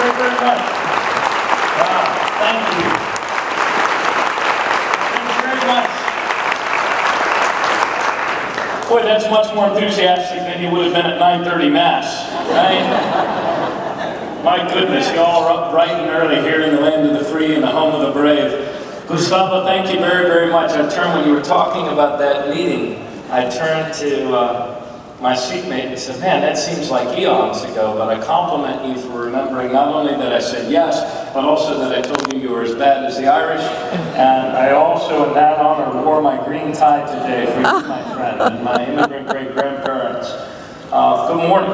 very, very much. Wow, thank you. Thank you very much. Boy, that's much more enthusiastic than you would have been at 9:30 Mass, right? My goodness, y'all are up bright and early here in the land of the free and the home of the brave. Gustavo, thank you very, very much. When you were talking about that meeting, I turned to my seatmate and said, man, that seems like eons ago, but I compliment you for remembering not only that I said yes, but also that I told you you were as bad as the Irish. And I also, in that honor, wore my green tie today for you, my friend, and my immigrant great-grandparents. Good morning.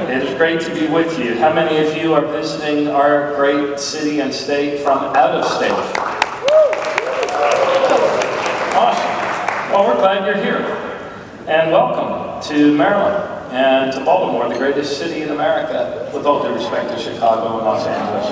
It is great to be with you. How many of you are visiting our great city and state from out of state? Awesome. Well, we're glad you're here. And welcome to Maryland and to Baltimore, the greatest city in America, with all due respect to Chicago and Los Angeles.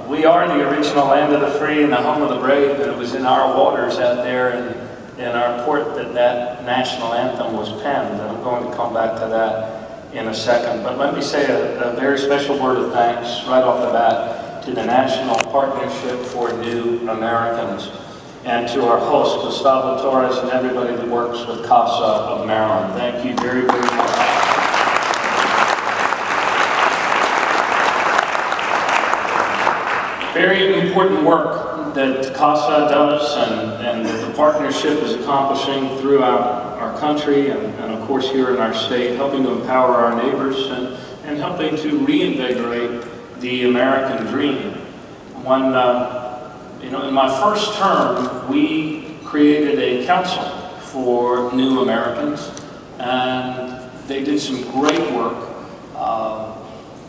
We are the original land of the free and the home of the brave, and it was in our waters out there in our port that that national anthem was penned, and I'm going to come back to that in a second. But let me say a very special word of thanks right off the bat to the National Partnership for New Americans, and to our host, Gustavo Torres, and everybody that works with CASA of Maryland. Thank you very, very much. Very important work that CASA does and that the partnership is accomplishing throughout our country and of course here in our state, helping to empower our neighbors and helping to reinvigorate the American dream. In my first term, we created a council for new Americans, and they did some great work.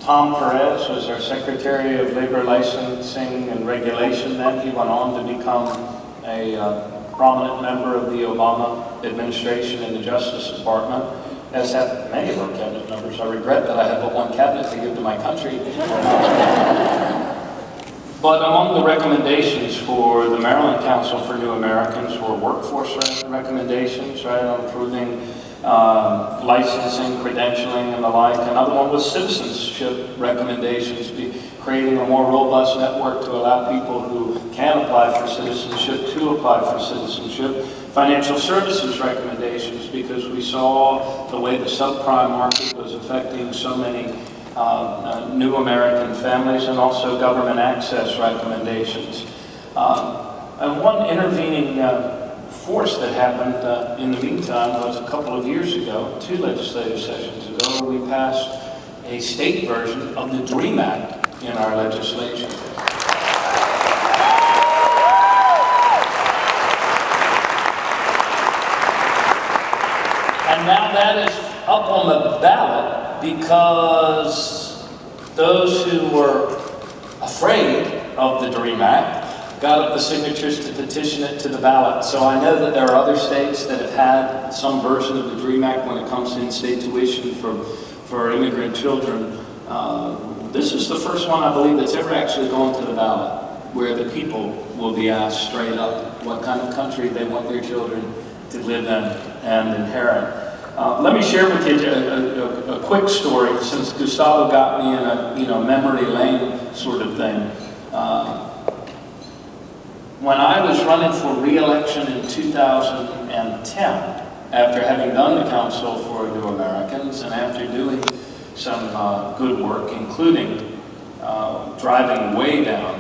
Tom Perez was our Secretary of Labor Licensing and Regulation. Then he went on to become a prominent member of the Obama administration in the Justice Department, as have many of our cabinet members. I regret that I have but one cabinet to give to my country. But among the recommendations for the Maryland Council for New Americans were workforce recommendations, right, on improving licensing, credentialing, and the like. Another one was citizenship recommendations, creating a more robust network to allow people who can apply for citizenship to apply for citizenship. Financial services recommendations, because we saw the way the subprime market was affecting so many new American families, and also government access recommendations. And one intervening force that happened in the meantime was a couple of years ago, 2 legislative sessions ago, we passed a state version of the DREAM Act in our legislation. And now that is up on the ballot because those who were afraid of the DREAM Act got up the signatures to petition it to the ballot. So I know that there are other states that have had some version of the DREAM Act when it comes to in-state tuition for immigrant children. This is the first one, I believe, that's ever actually gone to the ballot, where the people will be asked straight up what kind of country they want their children to live in and inherit. Let me share with you a quick story, since Gustavo got me in a memory lane sort of thing. When I was running for re-election in 2010, after having done the Council for New Americans and after doing some good work, including driving way down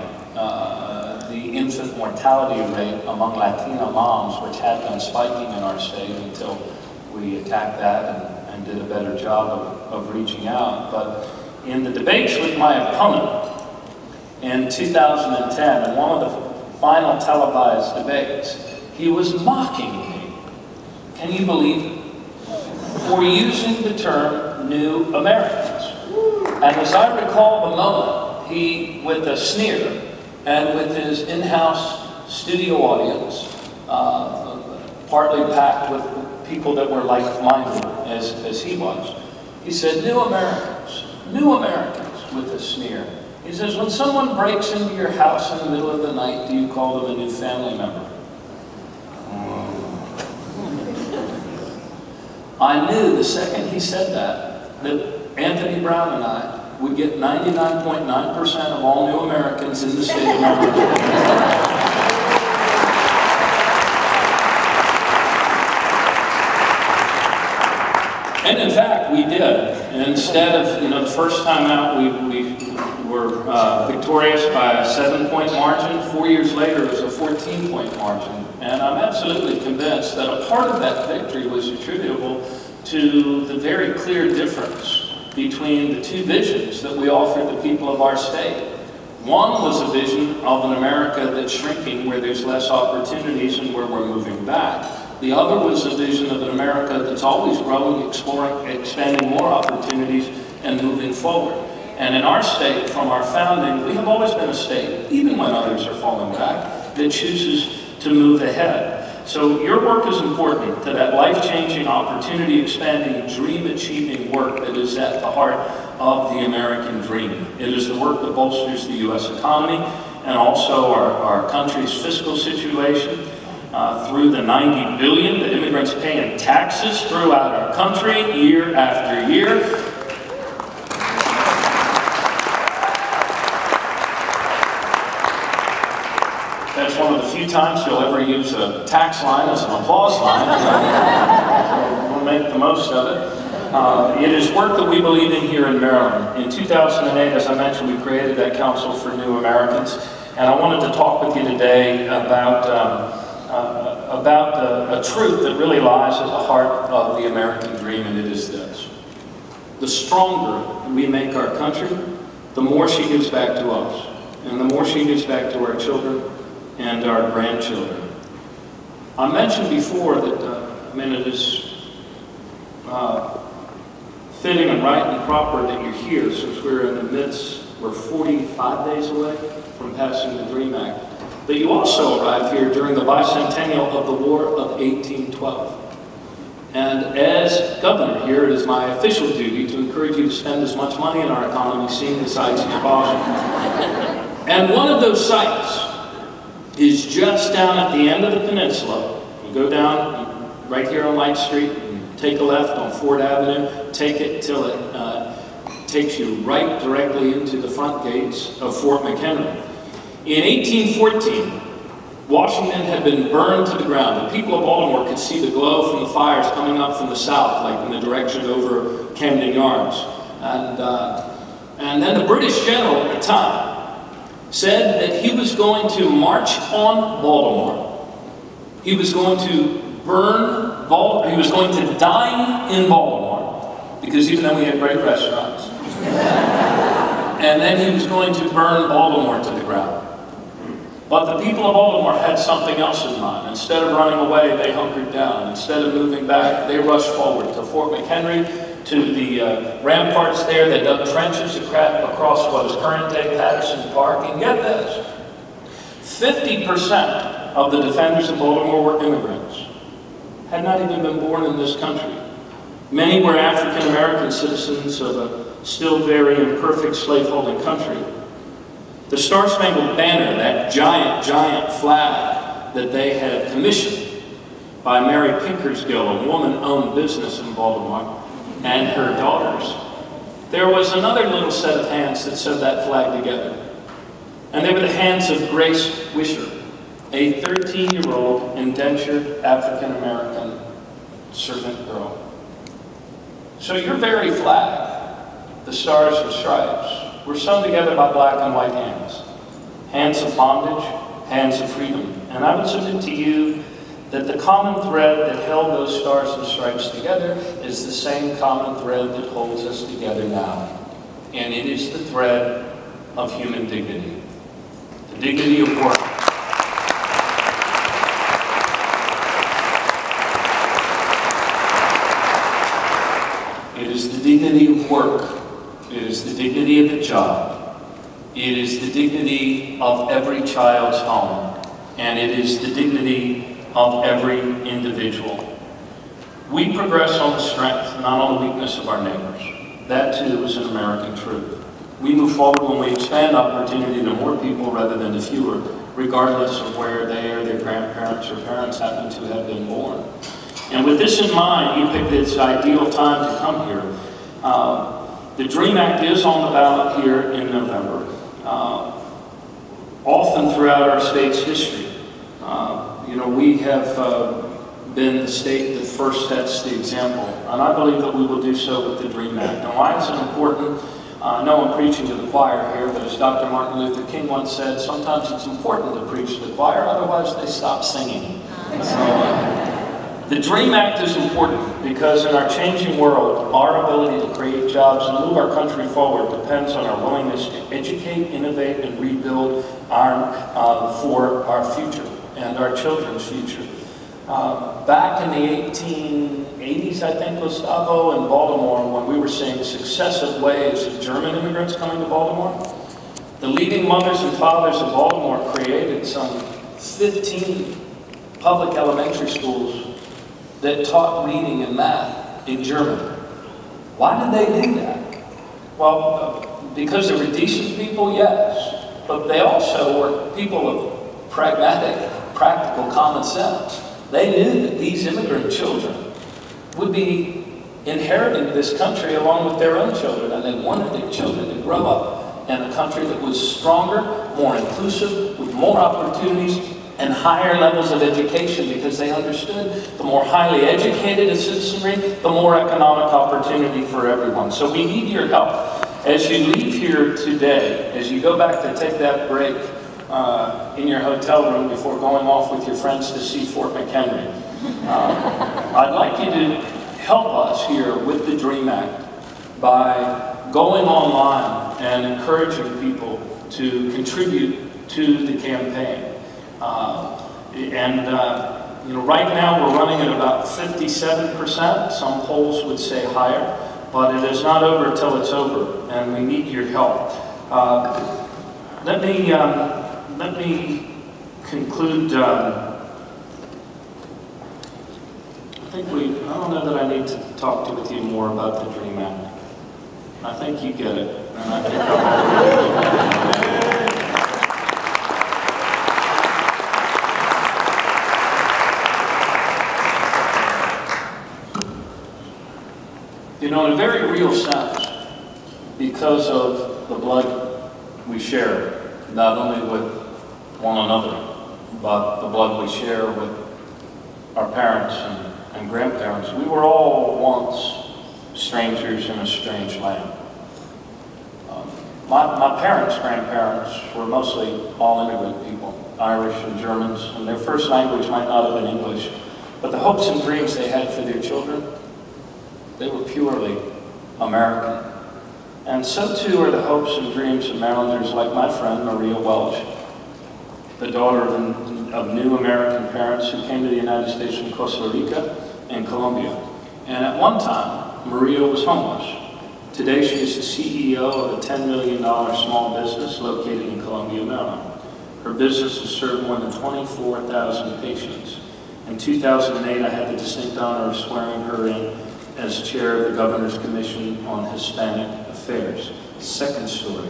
the infant mortality rate among Latina moms, which had been spiking in our state until we attacked that and did a better job of reaching out. But in the debates with my opponent in 2010, in one of the final televised debates, he was mocking me, can you believe it, for using the term New Americans. And as I recall the moment, he, with a sneer and with his in-house studio audience, partly packed with people that were like-minded as he was, he said, New Americans, with a sneer. He says, when someone breaks into your house in the middle of the night, do you call them a new family member? I knew the second he said that Anthony Brown and I would get 99.9% of all new Americans in the state of Maryland. And in fact, we did. Instead of, the first time out, we were victorious by a 7-point margin. 4 years later, it was a 14-point margin. And I'm absolutely convinced that a part of that victory was attributable to the very clear difference between the two visions that we offered the people of our state. One was a vision of an America that's shrinking, where there's less opportunities and where we're moving back. The other was a vision of an America that's always growing, exploring, expanding more opportunities, and moving forward. And in our state, from our founding, we have always been a state, even when others are falling back, that chooses to move ahead. So your work is important to that life-changing, opportunity-expanding, dream-achieving work that is at the heart of the American dream. It is the work that bolsters the U.S. economy and also our country's fiscal situation. Through the $90 billion that immigrants pay in taxes throughout our country year after year. That's one of the few times you'll ever use a tax line as an applause line. We'll make the most of it. It is work that we believe in here in Maryland. In 2008, as I mentioned, we created that Council for New Americans. And I wanted to talk with you today about a truth that really lies at the heart of the American dream, and it is this. The stronger we make our country, the more she gives back to us, and the more she gives back to our children and our grandchildren. I mentioned before that, it is fitting and right and proper that you're here, since we're in the midst, we're 45 days away from passing the DREAM Act. But you also arrived here during the bicentennial of the War of 1812. And as governor here, it is my official duty to encourage you to spend as much money in our economy seeing the sights as possible. And one of those sites is just down at the end of the peninsula. You go down right here on Light Street and take a left on Ford Avenue, take it till it takes you right directly into the front gates of Fort McHenry. In 1814, Washington had been burned to the ground. The people of Baltimore could see the glow from the fires coming up from the south, like in the direction over Camden Yards. And then the British general at the time said that he was going to march on Baltimore. He was going to burn Baltimore. He was going to dine in Baltimore, because even then we had great restaurants. And then he was going to burn Baltimore to the ground. But the people of Baltimore had something else in mind. Instead of running away, they hunkered down. Instead of moving back, they rushed forward to Fort McHenry, to the ramparts there. They dug trenches across what is current-day Patterson Park. And get this, 50% of the defenders of Baltimore were immigrants, had not even been born in this country. Many were African-American citizens of a still very imperfect slaveholding country. The Star-Spangled Banner, that giant, giant flag that they had commissioned by Mary Pinkersgill, a woman-owned business in Baltimore, and her daughters. There was another little set of hands that sewed that flag together. And they were the hands of Grace Wisher, a 13-year-old indentured African-American servant girl. So your very flag, the Stars and Stripes, were sewn together by black and white hands. Hands of bondage, hands of freedom. And I would submit to you that the common thread that held those Stars and Stripes together is the same common thread that holds us together now. And it is the thread of human dignity. The dignity of work. It is the dignity of work. It is the dignity of a job. It is the dignity of every child's home. And it is the dignity of every individual. We progress on the strength, not on the weakness of our neighbors. That too is an American truth. We move forward when we expand opportunity to more people rather than to fewer, regardless of where they or their grandparents or parents happen to have been born. And with this in mind, you picked this ideal time to come here. The DREAM Act is on the ballot here in November. Often throughout our state's history, we have been the state that first sets the example, and I believe that we will do so with the DREAM Act. And why is it important? I know I'm preaching to the choir here, but as Dr. Martin Luther King once said, sometimes it's important to preach to the choir, otherwise they stop singing. So, the DREAM Act is important because in our changing world, our ability to create jobs and move our country forward depends on our willingness to educate, innovate, and rebuild for our future and our children's future. Back in the 1880s, I think, Gustavo, in Baltimore, when we were seeing successive waves of German immigrants coming to Baltimore, the leading mothers and fathers of Baltimore created some 15 public elementary schools that taught reading and math in German. Why did they do that? Well, because they were decent people, yes, but they also were people of pragmatic, practical common sense. They knew that these immigrant children would be inheriting this country along with their own children, and they wanted their children to grow up in a country that was stronger, more inclusive, with more opportunities and higher levels of education, because they understood the more highly educated a citizenry, the more economic opportunity for everyone. So we need your help. As you leave here today, as you go back to take that break in your hotel room before going off with your friends to see Fort McHenry, I'd like you to help us here with the DREAM Act by going online and encouraging people to contribute to the campaign. Right now we're running at about 57%. Some polls would say higher, but it is not over till it's over, and we need your help. Let me conclude. I don't know that I need to talk with you more about the DREAM Act. I think you get it. And I think in a very real sense, because of the blood we share, not only with one another, but the blood we share with our parents and grandparents, we were all once strangers in a strange land. My parents' grandparents were mostly all immigrant people, Irish and Germans, and their first language might not have been English, but the hopes and dreams they had for their children, they were purely American. And so too are the hopes and dreams of Marylanders like my friend Maria Welch, the daughter of new American parents who came to the United States from Costa Rica and Colombia. And at one time, Maria was homeless. Today she is the CEO of a $10 million small business located in Columbia, Maryland. Her business has served more than 24,000 patients. In 2008, I had the distinct honor of swearing her in as chair of the Governor's Commission on Hispanic Affairs. Second story.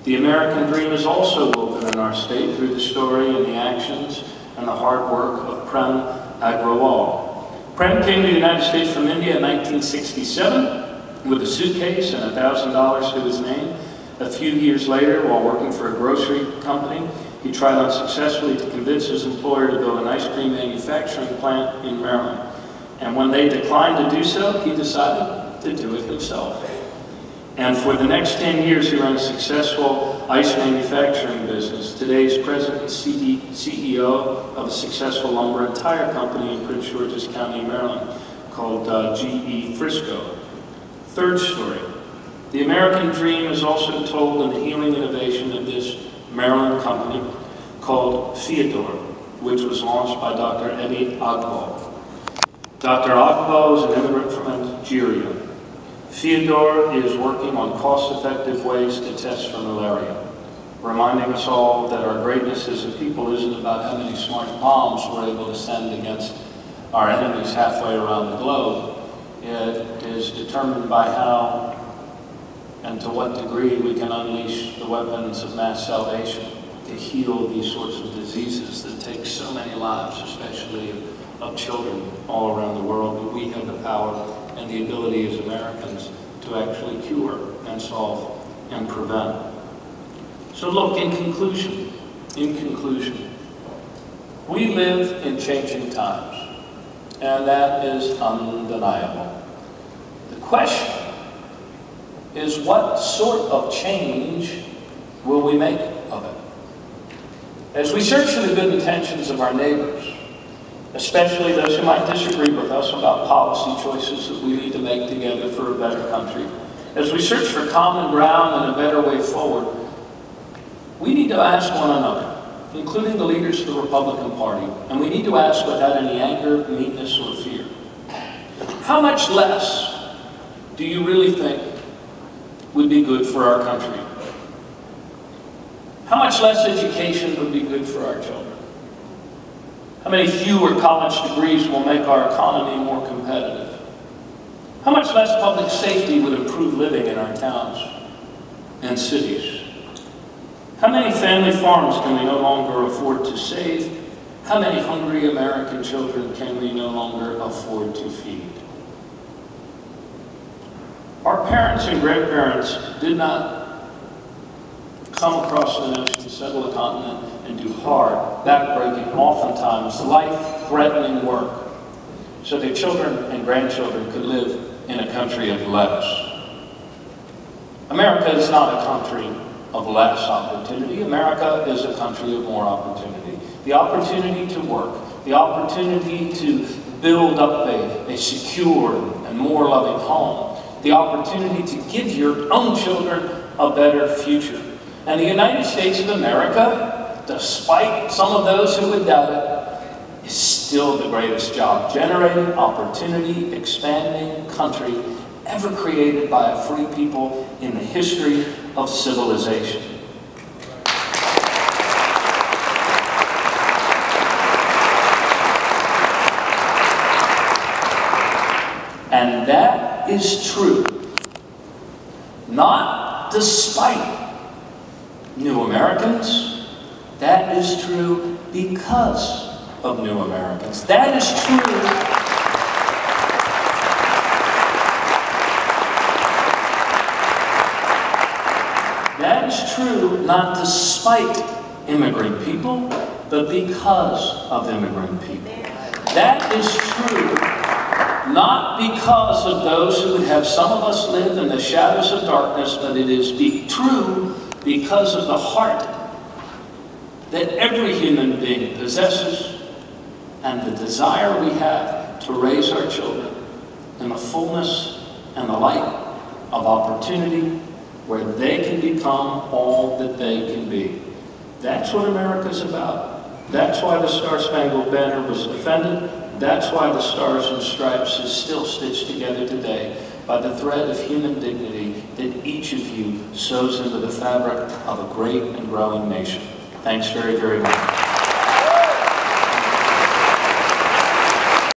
The American dream is also woven in our state through the story and the actions and the hard work of Prem Agrawal. Prem came to the United States from India in 1967 with a suitcase and $1,000 to his name. A few years later, while working for a grocery company, he tried unsuccessfully to convince his employer to build an ice cream manufacturing plant in Maryland. And when they declined to do so, he decided to do it himself. And for the next 10 years, he ran a successful ice manufacturing business. Today, he's president and CEO of a successful lumber and tire company in Prince George's County, Maryland, called GE Frisco. Third story. The American dream is also told in the healing innovation of this Maryland company called Theodore, which was launched by Dr. Eddie Agbo. Dr. Agbo is an immigrant from Nigeria. Theodore is working on cost-effective ways to test for malaria, reminding us all that our greatness as a people isn't about how many smart bombs we're able to send against our enemies halfway around the globe. It is determined by how and to what degree we can unleash the weapons of mass salvation to heal these sorts of diseases that take so many lives, especially of children all around the world. But we have the power and the ability as Americans to actually cure and solve and prevent. So look, in conclusion, we live in changing times, and that is undeniable. The question is, what sort of change will we make of it? As we search for the good intentions of our neighbors, especially those who might disagree with us about policy choices that we need to make together for a better country, as we search for common ground and a better way forward, we need to ask one another, including the leaders of the Republican Party, and we need to ask without any anger, meanness, or fear, how much less do you really think would be good for our country? How much less education would be good for our children? How many fewer college degrees will make our economy more competitive? How much less public safety would improve living in our towns and cities? How many family farms can we no longer afford to save? How many hungry American children can we no longer afford to feed? Our parents and grandparents did not come across the ocean, settle a continent, and do hard, backbreaking, oftentimes life-threatening work so their children and grandchildren could live in a country of less. America is not a country of less opportunity. America is a country of more opportunity. The opportunity to work, the opportunity to build up a secure and more loving home, the opportunity to give your own children a better future. And the United States of America, despite some of those who would doubt it, is still the greatest job generating, opportunity, expanding country ever created by a free people in the history of civilization. And that is true, not despite new Americans. That is true because of new Americans. That is true not despite immigrant people, but because of immigrant people. That is true not because of those who would have some of us live in the shadows of darkness, but it is true because of the heart that every human being possesses and the desire we have to raise our children in the fullness and the light of opportunity where they can become all that they can be. That's what America's about. That's why the Star-Spangled Banner was defended. That's why the Stars and Stripes is still stitched together today by the thread of human dignity that each of you sews into the fabric of a great and growing nation. Thanks very, very much.